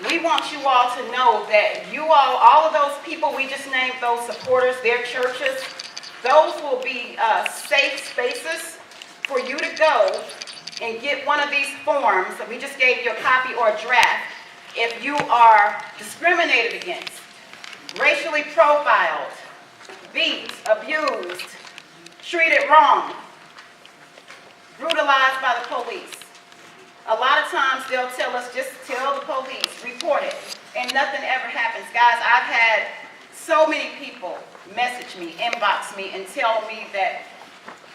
we want you all to know that you all of those people we just named, those supporters, their churches, those will be safe spaces for you to go and get one of these forms that we just gave you a copy or a draft. If you are discriminated against, racially profiled, beat, abused, treated wrong, brutalized by the police. A lot of times they'll tell us, just tell the police, report it, and nothing ever happens. Guys, I've had so many people message me, inbox me, and tell me that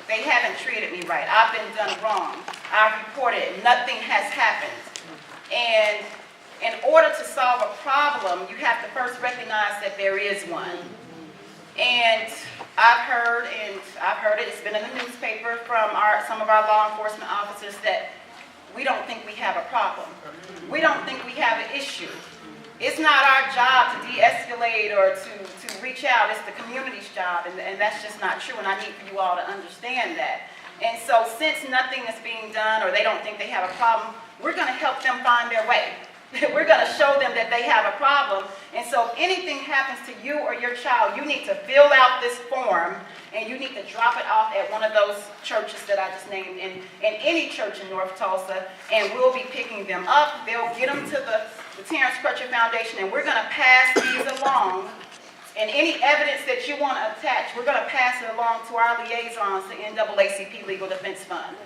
they haven't treated me right. I've been done wrong. I've reported it. Nothing has happened. And in order to solve a problem, you have to first recognize that there is one. And I've heard it, it's been in the newspaper from some of our law enforcement officers that we don't think we have a problem. We don't think we have an issue. It's not our job to de-escalate or to reach out. It's the community's job, and that's just not true, and I need for you all to understand that. And so since nothing is being done or they don't think they have a problem, we're going to help them find their way. We're going to show them that they have a problem. And so if anything happens to you or your child, you need to fill out this form and you need to drop it off at one of those churches that I just named, in any church in North Tulsa, and we'll be picking them up. They'll get them to the Terrence Crutcher Foundation, and we're going to pass these along. And any evidence that you want to attach, we're going to pass it along to our liaisons, the NAACP Legal Defense Fund.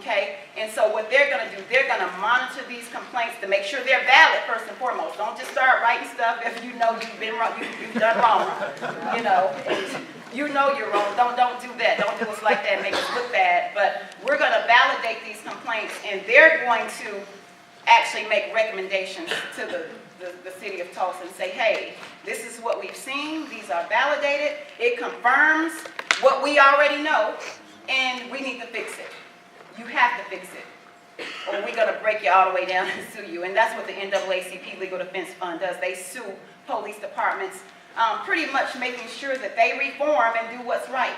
Okay? And so what they're going to do, they're going to monitor these complaints to make sure they're valid first and foremost. Don't just start writing stuff if you know you've been wrong, you've done wrong. You know you're wrong. Don't do that. Don't do us like that and make us look bad. But we're going to validate these complaints, and they're going to actually make recommendations to the city of Tulsa and say, hey, this is what we've seen. These are validated. It confirms what we already know, and we need to fix it. You have to fix it, or we're going to break you all the way down and sue you. And that's what the NAACP Legal Defense Fund does. They sue police departments, pretty much making sure that they reform and do what's right,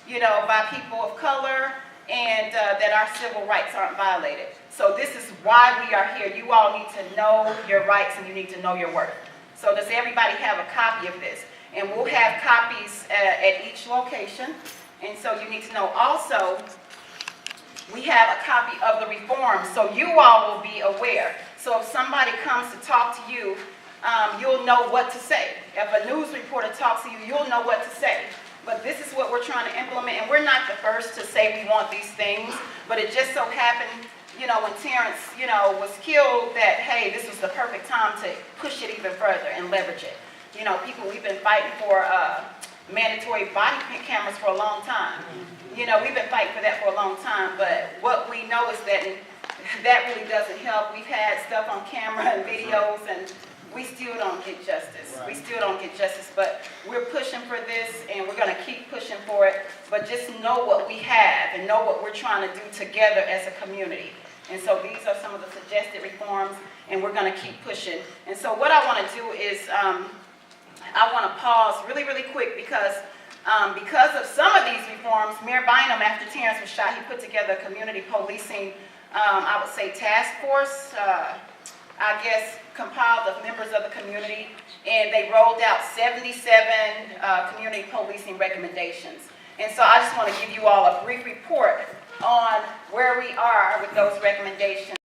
by people of color, and that our civil rights aren't violated. So this is why we are here. You all need to know your rights and you need to know your worth. So does everybody have a copy of this? And we'll have copies at each location. And so you need to know also, we have a copy of the reform, so you all will be aware. So if somebody comes to talk to you, you'll know what to say. If a news reporter talks to you, you'll know what to say. But this is what we're trying to implement, and we're not the first to say we want these things, but it just so happened, when Terrence, was killed, that, hey, this was the perfect time to push it even further and leverage it. We've been fighting for mandatory body cameras for a long time. We've been fighting for that for a long time, but what we know is that really doesn't help. We've had stuff on camera and videos, and we still don't get justice. Right. We still don't get justice, but we're pushing for this, and we're going to keep pushing for it. But just know what we have and know what we're trying to do together as a community. And so these are some of the suggested reforms, and we're going to keep pushing. And so what I want to do is I want to pause really, really quick because of some of these reforms, Mayor Bynum, after Terrence was shot, he put together a community policing, I would say, task force, compiled of members of the community, and they rolled out 77 community policing recommendations. And so I just want to give you all a brief report on where we are with those recommendations.